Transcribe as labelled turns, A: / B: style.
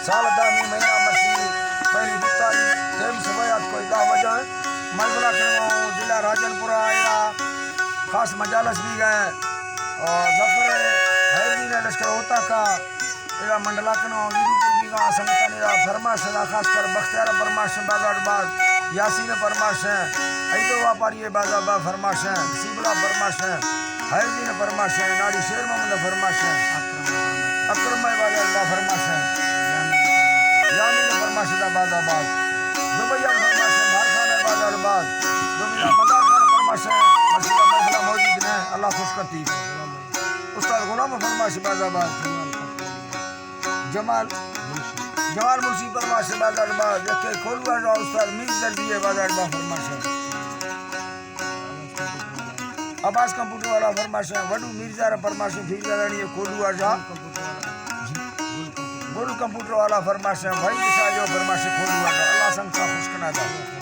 A: साल दामी महीना मसी पहली दिताली टाइम सवायात कोई दा वजह मलबला करवाऊं जिला राजनपुरा आया खास मजालस भी गए और जफर हैदरी ने लश्कर होता का एरा मंडला कनो वीरपुर भी गा संगतन एरा फरमाश दा खास कर बख्तियार फरमाश बाजार बाद यासीन फरमाश है ऐदो व्यापारी बाजाबा फरमाश है सीबला फरमाश है हैदरी ने फरमाश है नाड़ी शेर मोहम्मद फरमाश है अकरम बाजार दा फरमाश है यानी ने फरमाश दा बाजाबाद दुबैया फरमाश है भारखाना बाजार बाद दुनिया मदार खान फरमाश है मसीहा महफिल मौजूद है अल्लाह खुश करती उस्ताद गुलाम फरमाश बाजाबाद जमाल मुंशी फरमाश बाजार बाद जके खोलवा जा उस्ताद मीर दर्दी बाजार बा फरमाश है अब्बास कंप्यूटर वाला फरमाश है वडू मिर्जा फरमाश फिर जानी खोलवा जा गुरु कंप्यूटर वाला फरमाश है भाई जो फरमाश खोलवा जा अल्लाह संग का खुश करना